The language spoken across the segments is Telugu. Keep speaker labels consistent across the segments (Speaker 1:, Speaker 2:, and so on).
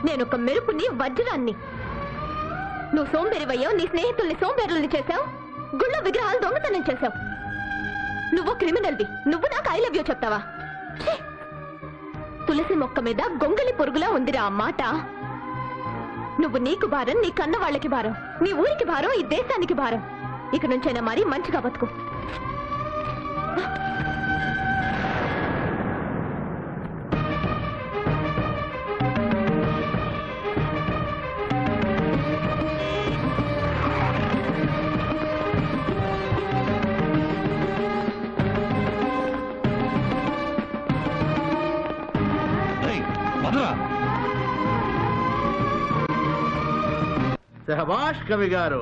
Speaker 1: నేనొక మెరుపుని వజ్రాన్ని. నువ్వు సోంబేరివయ్యావు, నీ స్నేహితుల్ని సోంబేరుల్ని చేశావు, గుళ్ళో విగ్రహాలు దొంగతనం చేశావు. నువ్వు క్రిమినల్వి, నువ్వు నాకు ఐ లవ్ యూ చెప్తావా? తులసి మొక్క మీద గొంగలి పొరుగులా ఉందిరా ఆ మాట. నువ్వు నీకు భారం, నీ కన్న వాళ్ళకి భారం, నీ ఊరికి భారం, ఈ దేశానికి భారం. ఇక నుంచైనా మరీ మంచిగా బతుకు.
Speaker 2: శభాష్ కవి గారు,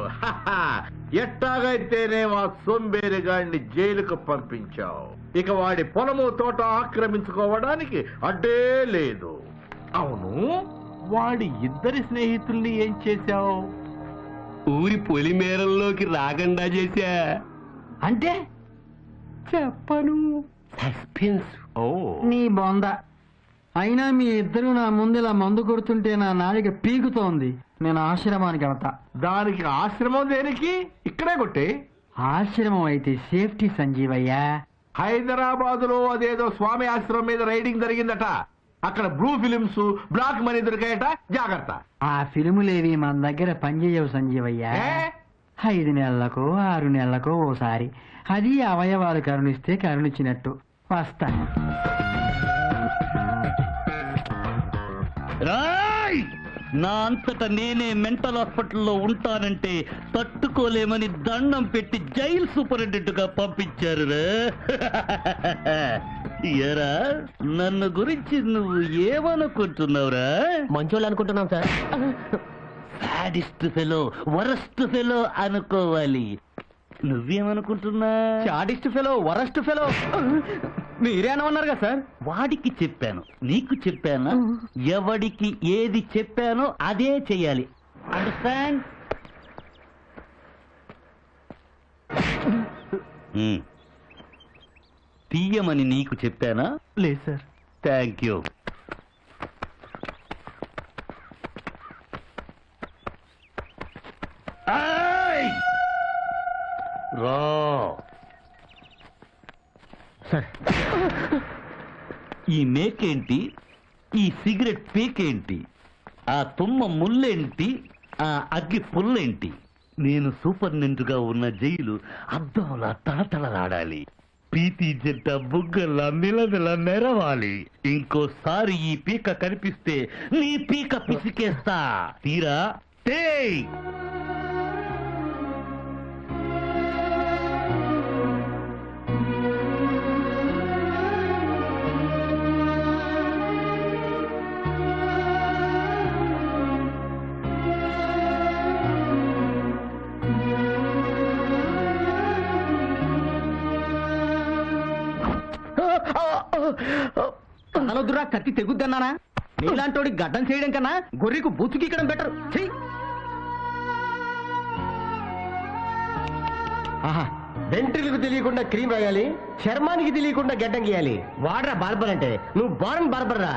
Speaker 2: ఎట్టాగైతేనే మా సోంబేరిగాడిని జైలుకు పంపించావు. ఇక వాడి పొలము తోట ఆక్రమించుకోవడానికి అడ్డే లేదు. అవును, వాడి ఇద్దరి స్నేహితుల్ని ఏం చేశావు?
Speaker 3: ఊరి పొలిమేరల్లోకి రాకుండా చేశా.
Speaker 4: అంటే
Speaker 3: చెప్పను, సస్పెన్స్.
Speaker 2: ఓ
Speaker 4: నీ బొంద. అయినా మీ ఇద్దరు నా ముందు ఇలా మందు కొడుతుంటే నా నాలిక పీకుతోంది. నేను ఆశ్రమానికి వెళ్తా.
Speaker 2: దానికి ఆశ్రమం దేనికి? ఇక్కడే కొట్టే.
Speaker 4: ఆశ్రమం అయితే సేఫ్టీ సంజీవయ్యా.
Speaker 2: హైదరాబాదులో అదేదో స్వామి ఆశ్రమం మీద రైడింగ్ జరిగిందట. అక్కడ బ్లూ ఫిలిమ్స్, బ్లాక్ మనీ దొరికాయట. జాగ్రత్త.
Speaker 4: ఆ ఫిల్ములేవి మన దగ్గర పనిచేయవు సంజీవయ్యా. 5 నెలలకు 6 నెలలకు ఓసారి. అది అవయవాలు కరుణిస్తే కరుణించినట్టు. వస్తా.
Speaker 3: నా అంతటా నేనే మెంటల్ హాస్పిటల్లో ఉంటానంటే తట్టుకోలేమని దండం పెట్టి జైలు సూపరింటెండెంట్ గా పంపించారు. ఎరా, నన్ను గురించి నువ్వు ఏమనుకుంటున్నావురా?
Speaker 5: మంచోళ్ళు అనుకుంటున్నాం sir.
Speaker 3: Sadist fellow, worst fellow అనుకోవాలి. నువ్వేమనుకుంటున్నా?
Speaker 4: చాడిస్ట్ ఫెలో, వరస్ట్ ఫెలో మీరేనన్నారుగా సార్.
Speaker 3: వాడికి చెప్పాను, నీకు చెప్పానా? ఎవడికి ఏది చెప్పానో అదే చెయ్యాలి. అండర్స్టాండ్? తీయమని నీకు చెప్పానా?
Speaker 4: లేదు సార్.
Speaker 3: Thank you. రా
Speaker 5: సార్.
Speaker 3: ఈ మేకేంటి? ఈ సిగరెట్ పీకేంటి? ఆ తుమ్మ ముల్లేంటి? ఆ అగ్గి పుల్లేంటి? నేను సూపరింటెండెంట్గా ఉన్న జైలు అద్దంలా తళతళలాడాలి. పీతి జంట బుగ్గల్లా మిలమిల నెరవాలి. ఇంకోసారి ఈ పీక కనిపిస్తే నీ పీక పిసికేస్తా. తీరా టేయ్.
Speaker 4: కదలొద్దురా, కత్తి తెగుద్దన్నానా? నీలాంటోడి గడ్డం చేయడం కన్నా గొర్రెకు బూతుకీకడం బెటర్.
Speaker 5: వెంట్రులకు తెలియకుండా క్రీమ్ రాయాలి, చర్మానికి తెలియకుండా గడ్డం గీయాలి. వాడరా బార్బర్ అంటే. నువ్వు బారన్ బార్బర్ రా.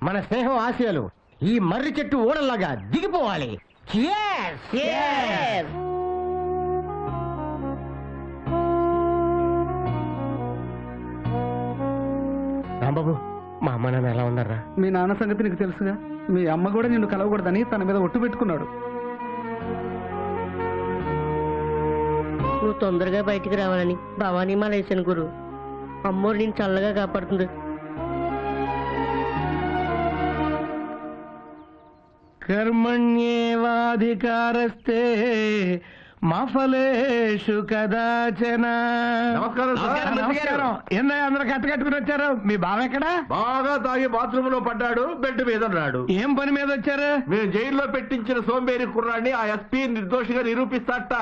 Speaker 5: మన స్నేహం ఆశయాలు ఈ మర్రి చెట్టు ఓడల్లాగా దిగిపోవాలి. రాంబాబు, మా అమ్మ నాన్న ఎలా ఉన్నారా?
Speaker 4: మీ నాన్న సంగతి నీకు తెలుసుగా. మీ అమ్మ కూడా నిన్ను కలవకూడదని తన మీద ఒట్టు పెట్టుకున్నాడు.
Speaker 5: నువ్వు తొందరగా బయటికి రావాలని భవానీ మాలేసిన గురు. అమ్మోరు నేను చల్లగా కాపాడుతుంది.
Speaker 3: కర్మణ్యేవాధికారస్తే
Speaker 6: మఫలేషు కదాచన.
Speaker 2: నమస్కారం సార్.
Speaker 6: నమస్కారం. ఏందయ్య అందరూ కట్టుకట్టుకుని వచ్చారు? మీ బావ ఎక్కడా?
Speaker 2: బాగా తాగి బాత్రూమ్ లో పడ్డాడు, బెడ్ మీద ఉన్నాడు.
Speaker 6: ఏం పని మీద వచ్చారు?
Speaker 2: మేము జైల్లో పెట్టించిన సోంబేరి కుర్రాన్ని ఆ ఎస్పీ నిర్దోషిగా నిరూపిస్తాట.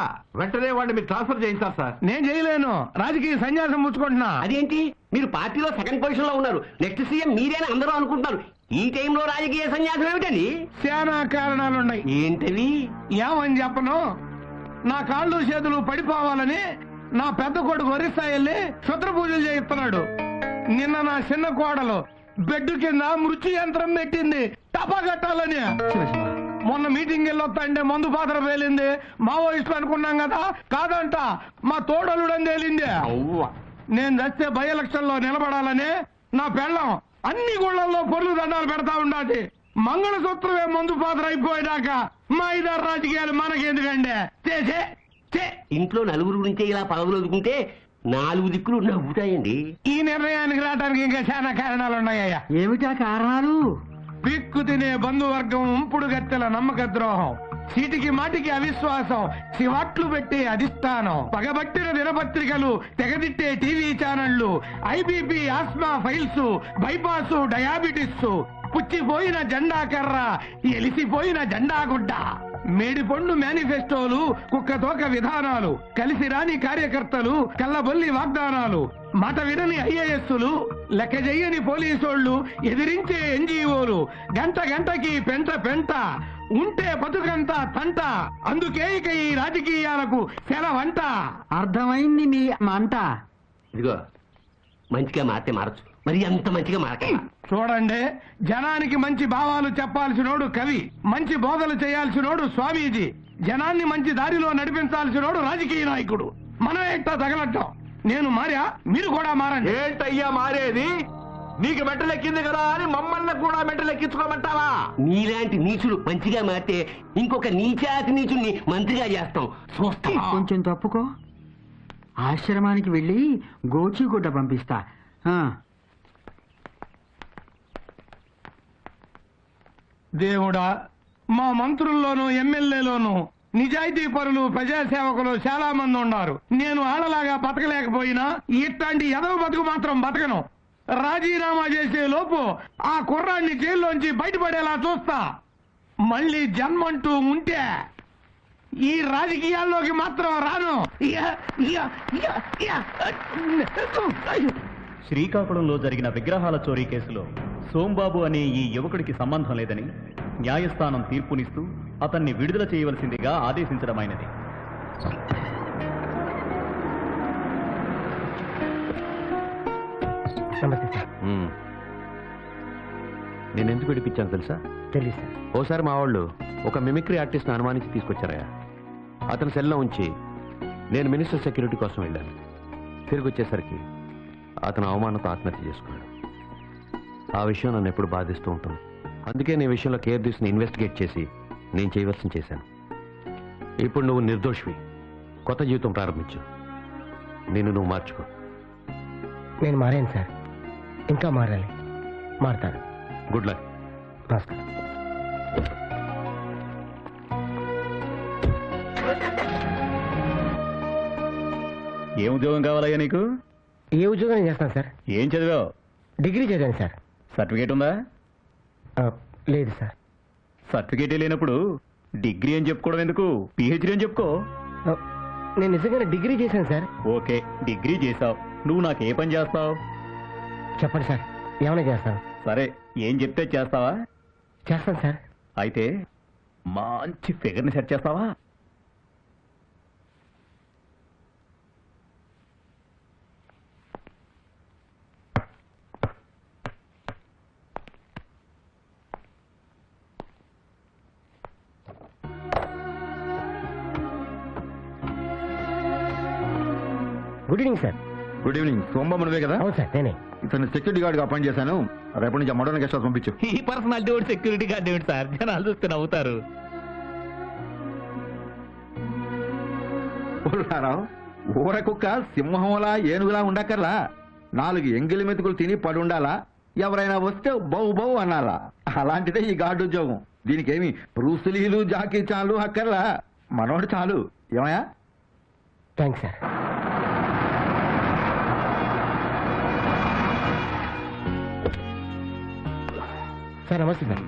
Speaker 2: వెంటనే వాడిని మీరు ట్రాన్స్ఫర్ చేయించారు సార్.
Speaker 6: నేను చేయలేను, రాజకీయ సన్యాసం పుచ్చుకుంటున్నా.
Speaker 5: అదేంటి మీరు పార్టీలో సెకండ్ పొజిషన్ లో ఉన్నారు, నెక్స్ట్ సీఎం మీరేనా అందరూ అనుకుంటున్నారు. ఈ టైంలో రాజకీయ సన్యాసం ఏమిటండి?
Speaker 6: చాలా కారణాలున్నాయి.
Speaker 5: ఏంటవి?
Speaker 6: ఏమని చెప్పను, నా కాళ్ళు చేతులు పడిపోవాలని నా పెద్ద కొడుకు ఒరిస్సా వెళ్ళి క్షుద్ర పూజలు చేయిస్తున్నాడు. నిన్న నా చిన్న కోడలు బెడ్ కింద మృత్యు యంత్రం పెట్టింది టపా కట్టాలని. మొన్న మీటింగ్ వెళ్ళొస్తా మందు పాత్ర పేలింది. మావోయిస్టులు అనుకున్నాం కదా, కాదంట మా తోడలుడని తేలింది. నేను చస్తే బై ఎలక్షన్ లో నిలబడాలని నా పెళ్ళం అన్ని గుళ్లలో పొర్లు దండాలు పెడతా ఉండాలి. మంగళసూత్రమే మందు పాత్ర అయిపోయాక మా ఇద్దరు రాజకీయాలు మనకెందుకండి?
Speaker 5: ఇంట్లో నలుగురు గురించి ఇలా పదవులు వదుకుంటే 4 దిక్కులు నవ్వుతాయండి.
Speaker 6: ఈ నిర్ణయానికి రావడానికి ఇంకా చాలా కారణాలు ఉన్నాయ్యా.
Speaker 4: ఏమిటా కారణాలు?
Speaker 6: పిక్కు తినే బంధువర్గం, ఉంపుడు గత్తెల నమ్మక ద్రోహం, చీటికి మాటికి అవిశ్వాసం, శివాట్లు పెట్టే అధిష్టానం, పగబట్టిన దినపత్రికలు, తెగదిట్టే టీవీ ఛానళ్లు, ఐబీపీ ఆస్మా ఫైల్స్, బైపాస్ డయాబెటిస్, పుచ్చిపోయిన జెండా కర్ర, ఎలిసిపోయిన జెండా గుడ్డ, మేడిపండు మేనిఫెస్టోలు, కుక్కతోక విధానాలు, కలిసి రాని కార్యకర్తలు, కల్లబొల్లి వాగ్దానాలు, మాట వినని ఐఏఎస్లు, లెక్క చెయ్యని పోలీసోళ్లు, ఎదిరించే ఎన్జీఓలు, గంట గంటకి పెంట పెంట, ఉంటే బతుకంతా తంట. అందుకే ఇక ఈ రాజకీయాలకు సెలవంట.
Speaker 4: అర్థమైంది మీ మంట.
Speaker 5: ఇదిగో మంచిగా మారితే మారచ్చు, మరి అంత మంచిగా మారక.
Speaker 6: చూడండి, జనానికి మంచి భావాలు చెప్పాల్సినోడు కవి, మంచి బోధలు చేయాల్సినోడు స్వామీజీ, జనాన్ని మంచి దారిలో నడిపించాల్సినోడు రాజకీయ నాయకుడు. మనం ఎట్టా తగలటం. నేను మారా, మీరు కూడా మారండి.
Speaker 2: ఏంటయ్యా మారేది? నీకు మెట్టలెక్కింది కదా అని మమ్మల్ని కూడా మెట్టలెక్కించుకోమంటావా?
Speaker 5: నీలాంటి నీచుడు మంచిగా మారితే ఇంకొక నీచాతి నీచుడిని మంత్రిగా చేస్తాం, చూస్తా.
Speaker 4: కొంచెం తప్పుకో. ఆశ్రమానికి వెళ్ళి గోచిగుడ్డ పంపిస్తా.
Speaker 6: దేవుడా, మా మంత్రుల్లోనూ ఎమ్మెల్యేలోనూ నిజాయితీ పరులు, ప్రజాసేవకులు చాలా మంది ఉన్నారు. నేను ఆడలాగా బతకలేకపోయినా ఇట్లాంటి ఎదవ బతుకు మాత్రం బతకను. రాజీనామా చేసే లోపు ఆ కుర్రాన్ని జైల్లోంచి బయటపడేలా చూస్తా. మళ్ళీ జన్మంటూ ఉంటే ఈ రాజకీయాల్లోకి మాత్రం రాను.
Speaker 7: శ్రీకాకుళంలో జరిగిన విగ్రహాల చోరీ కేసులో సోంబాబు అనే ఈ యువకుడికి సంబంధం లేదని న్యాయస్థానం తీర్పునిస్తూ అతన్ని విడుదల చేయవలసిందిగా ఆదేశించడమైనది.
Speaker 8: నేనెందుకు విడిపించాను తెలుసా?
Speaker 5: తెలుసు.
Speaker 8: ఓసారి మా వాళ్ళు ఒక మిమిక్రీ ఆర్టిస్ట్ని అనుమానించి తీసుకొచ్చారయ్యా. అతను సెల్లో ఉంచి నేను మినిస్టర్ సెక్యూరిటీ కోసం వెళ్ళాను. తిరిగి వచ్చేసరికి అతను అవమానంతో ఆత్మహత్య చేసుకున్నాడు. ఆ విషయం నన్ను ఎప్పుడు బాధిస్తూ ఉంటుంది. అందుకే నీ విషయంలో కేర్ తీసుకుని ఇన్వెస్టిగేట్ చేసి నేను చేయవలసింది చేశాను. ఇప్పుడు నువ్వు నిర్దోషివి, కొత్త జీవితం ప్రారంభించు. నిన్ను నువ్వు మార్చుకో.
Speaker 5: నేను మారాను సార్, ఇంకా మారాలి, మారుతాను.
Speaker 8: Good luck.
Speaker 5: నమస్కారం.
Speaker 7: ఏం ఉద్యోగం కావాలయ్యా నీకు?
Speaker 5: ఏ ఉద్యోగం చేస్తాను సార్?
Speaker 7: ఏం చదివావు?
Speaker 5: డిగ్రీ చదివాను సార్.
Speaker 7: సర్టిఫికేట్ ఉందా?
Speaker 5: లేదు సార్.
Speaker 7: సర్టిఫికేట్ లేనప్పుడు డిగ్రీ అని చెప్పుకోవడం ఎందుకు? పిహెచ్డీ అని చెప్పుకో.
Speaker 5: నేను నిజంగానే డిగ్రీ చేశాను సార్.
Speaker 7: ఓకే, డిగ్రీ చేసావు. నువ్వు నాకు ఏ పని చేస్తావు?
Speaker 5: చెప్పండి సార్, ఏమైనా చేస్తాను.
Speaker 7: సరే, ఏం చెప్తే చేస్తావా?
Speaker 5: చేస్తాను సార్.
Speaker 7: అయితే మంచి ఫిగర్ని సెట్ చేస్తావా?
Speaker 5: Good evening sir.
Speaker 8: Good evening. Sombabu నువ్వే కదా?
Speaker 5: అవును సార్, నేనే.
Speaker 8: ఇతను సెక్యూరిటీ గార్డ్గా అపాయింట్ చేశాను. రేపటి నుంచి మోడర్న్ గెస్ట్ హౌస్ పంపించు.
Speaker 7: ఈ పర్సనాలిటీ వాడు సెక్యూరిటీ గార్డ్ ఏమిటి సార్? జనాలు చూస్తే నవ్వుతారు.
Speaker 8: ఊర కుక్క సింహంలా ఏనుగులా ఉండక్కర్లా. 4 ఎంగిలి మెతుకులు తిని పడి ఉండాలా. ఎవరైనా వస్తే బౌ బౌ అనాలా. అలాంటిదే ఈ గార్డు ఉద్యోగం. దీనికేమి బ్రూస్లీలు, జాకీ చాన్లు అక్కర్లా. మనోడు చాలు.
Speaker 6: ఏమయ్యా?
Speaker 5: Thanks sir. సార్ నమస్తే సార్.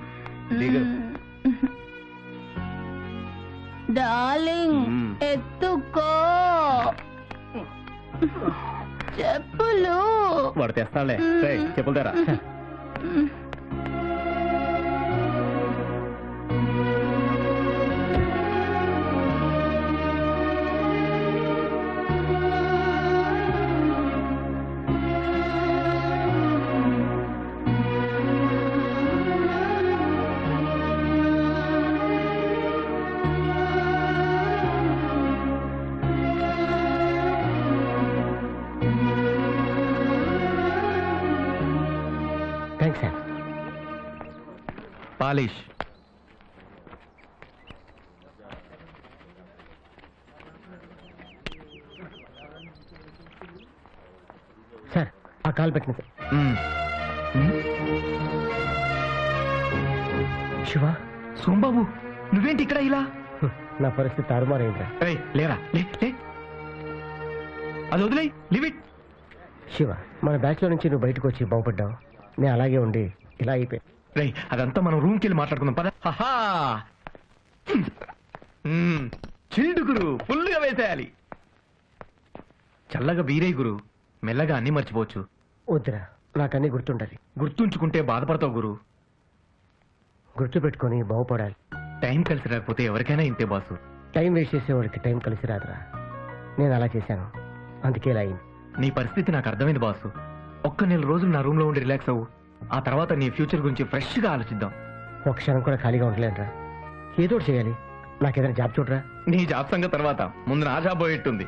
Speaker 1: డార్లింగ్ ఎత్తుకో చెప్పులు.
Speaker 7: వాడు తెస్తాడులే. రేయ్, చెప్పులు తెరా.
Speaker 5: Thanks sir.
Speaker 8: పాలిష్.
Speaker 5: సార్ ఆ కాల్ పెట్టిన సార్. శివ,
Speaker 6: సోంబాబు నువ్వేంటి ఇక్కడ ఇలా?
Speaker 5: నా పరిస్థితి తారుమారైందిరా.
Speaker 6: ఏయ్, లేరా, లే లే. అది వదిలే, లీవ్ ఇట్.
Speaker 5: శివ, మన బ్యాచ్ లో నుంచి నువ్వు బయటకు వచ్చి బాగుపడ్డావు. నేను అలాగే ఉండి ఇలా అయిపోయి.
Speaker 6: రేయ్, అదంతా మనం రూమ్కి వెళ్ళి మాట్లాడుకుందాం పద. హహా, చిల్డు గురు, ఫుల్గా వేసేయాలి. చల్లగా వీరే గురు, మెల్లగా అన్ని మర్చిపోవచ్చు.
Speaker 5: వద్దురా, నాకన్నీ గుర్తుండాలి.
Speaker 6: గుర్తుంచుకుంటే బాధపడతావు గురు.
Speaker 5: గుర్తు పెట్టుకొని బాగుపడాలి.
Speaker 6: టైం కలిసి రాకపోతే ఎవరికైనా ఇంతే బాసు.
Speaker 5: టైం వేస్ట్ చేసేవాడికి టైం కలిసి రాదురా. నేను అలా చేశాను, అందుకే ఇలా అయింది.
Speaker 6: నీ పరిస్థితి నాకు అర్థమైంది బాసు. ఒక్క నెల రోజులు నా రూమ్ లో ఉండి రిలాక్స్ అవ్వు. ఆ తర్వాత నీ ఫ్యూచర్ గురించి ఫ్రెష్ గా ఆలోచిద్దాం.
Speaker 5: ఒక క్షణం కూడా ఖాళీగా ఉండలేనురా. ఏదో ఒకటి చేయాలి. నాకేదైనా జాబ్ చూడరా.
Speaker 6: నీ జాబ్ సంగతి తర్వాత, ముందు నా జాబ్ పోయేట్టుంది.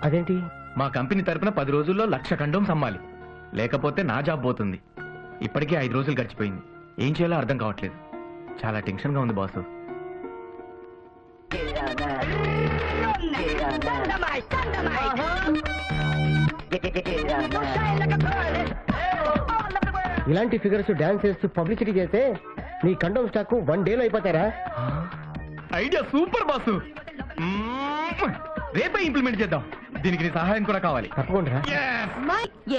Speaker 5: అదేంటి?
Speaker 6: మా కంపెనీ తరపున 10 రోజుల్లో 1,00,000 కండోమ్స్ అమ్మాలి. లేకపోతే నా జాబ్ పోతుంది. ఇప్పటికే 5 రోజులు గడిచిపోయింది. ఏం చేయాలో అర్థం కావట్లేదు. చాలా టెన్షన్ గా ఉంది బాసు.
Speaker 5: ఇలాంటి ఫిగర్స్ డాన్స్ చేస్తూ పబ్లిసిటీ చేస్తే నీ కండోమ్ స్టాక్ 1 డేలో అయిపోతారా?
Speaker 6: Idea super boss. రేపే ఇంప్లిమెంట్ చేద్దాం. దీనికి నీ సహాయం కూడా కావాలి.
Speaker 5: తప్పకుండా.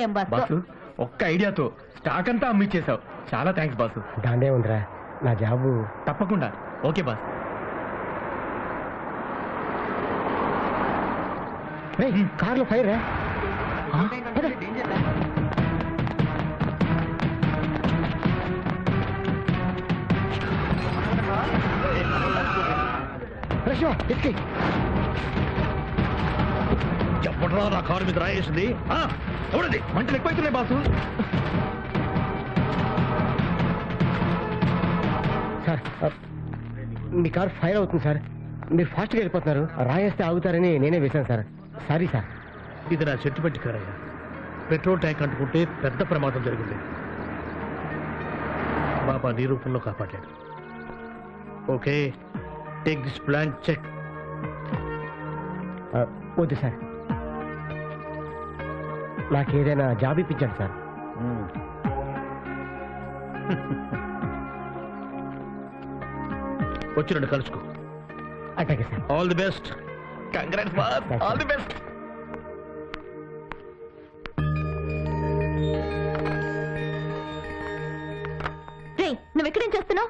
Speaker 1: ఏం
Speaker 6: బాసు, ఒక్క ఐడియాతో స్టాక్ అంతా అమ్మిచ్చేసావు. చాలా థ్యాంక్స్ బాసు.
Speaker 5: దాండే ఉందిరా, నా జాబు.
Speaker 6: తప్పకుండా. Okay boss.
Speaker 5: కార్లో ఫైర్ రా.
Speaker 3: చెప్పడరా నా కారు మీద రాయేసింది. ఎవడది?
Speaker 6: మంటలు ఎక్కువైతున్నాయి బాసు.
Speaker 5: సార్, మీ కార్ ఫైర్ అవుతుంది సార్. మీరు ఫాస్ట్గా వెళ్ళిపోతున్నారు. రాయేస్తే ఆగుతారని నేనే వేశాను సార్. Sorry sir.
Speaker 3: ఇది నా సెంటిమెంట్ కారయ్యా. పెట్రోల్ ట్యాంక్ అంటుకుంటే పెద్ద ప్రమాదం జరిగింది. బాబా నీ రూపంలో కాపాడాడు. Okay, take this plan check.
Speaker 5: వద్దు సార్, నాకేదైనా జాబ్ ఇప్పించండి సార్.
Speaker 3: వచ్చినట్టు కలుసుకో.
Speaker 5: అట్లాగే sir.
Speaker 3: All the best.
Speaker 6: Congrats boss. All the best.
Speaker 1: రే, నువ్వు ఎక్కడేం చేస్తున్నావు?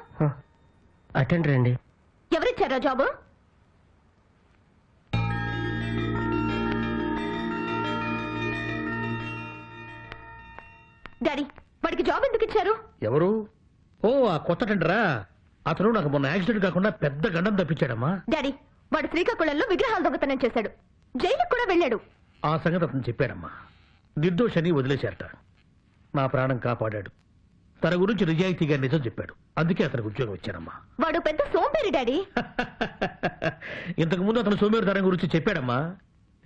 Speaker 5: అటెండర్ అండి.
Speaker 1: ఎవరిచ్చారా జాబు? డాడీ, వాడికి జాబ్ ఎందుకు ఇచ్చారు?
Speaker 3: ఎవరు? ఓ, ఆ కొత్త టెండరా. అతను నాకు మొన్న యాక్సిడెంట్ కాకుండా పెద్ద గండం తప్పించాడమ్మా.
Speaker 1: డాడీ, వాడు శ్రీకాకుళంలో విగ్రహాలు దొంగతనం చేశాడు. జైలుకు కూడా వెళ్ళాడు.
Speaker 3: ఆ సంగతి అతను చెప్పాడమ్మా. నిర్దోషని వదిలేశారట. నా ప్రాణం కాపాడాడు. తన గురించి నిజాయితీగా నిజం చెప్పాడు. అందుకే అతనికి ఉద్యోగం ఇచ్చానమ్మా.
Speaker 1: వాడు పెద్ద సోంబేరి డాడీ.
Speaker 3: ఇంతకు ముందు అతను సోమేరుతనం గురించి చెప్పాడమ్మా.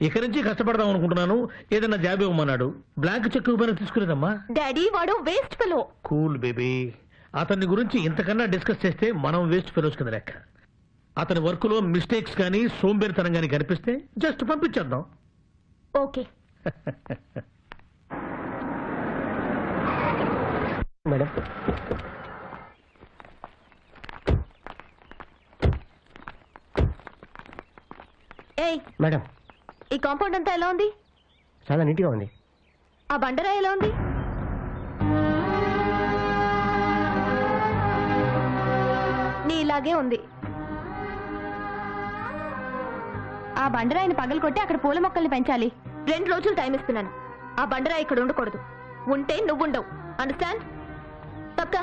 Speaker 3: ఇక నుంచి కష్టపడదాం అనుకుంటున్నాను, ఏదైనా జాబ్ ఇవ్వమన్నాడు. బ్లాంక్ చెక్ ఇవ్వమని తీసుకునేదమ్మా.
Speaker 1: డాడీ, వాడు వేస్ట్ ఫెలో.
Speaker 3: Cool baby. అతని గురించి ఇంతకన్నా డిస్కస్ చేస్తే మనం వేస్ట్ ఫెలోస్ కింద లెక్క. అతని వర్క్ లో మిస్టేక్స్ కానీ సోంబేరితనం కానీ కనిపిస్తే జస్ట్ పంపించేద్దాం.
Speaker 1: Okay
Speaker 5: madam.
Speaker 1: ఏ ఏయ్,
Speaker 5: మేడం
Speaker 1: ఈ కాంపౌండ్ అంతా ఎలా ఉంది?
Speaker 5: చాలా నీట్గా ఉంది.
Speaker 1: ఆ బండరాయి ఎలా ఉంది? నీ ఇలాగే ఉంది. ఆ బండరాయిని పగలగొట్టి అక్కడ పూల మొక్కల్ని పెంచాలి. 2 రోజులు టైం ఇస్తున్నాను. ఆ బండరాయి ఇక్కడ ఉండకూడదు. ఉంటే నువ్వుండవు. అండర్స్టాండ్? తప్పక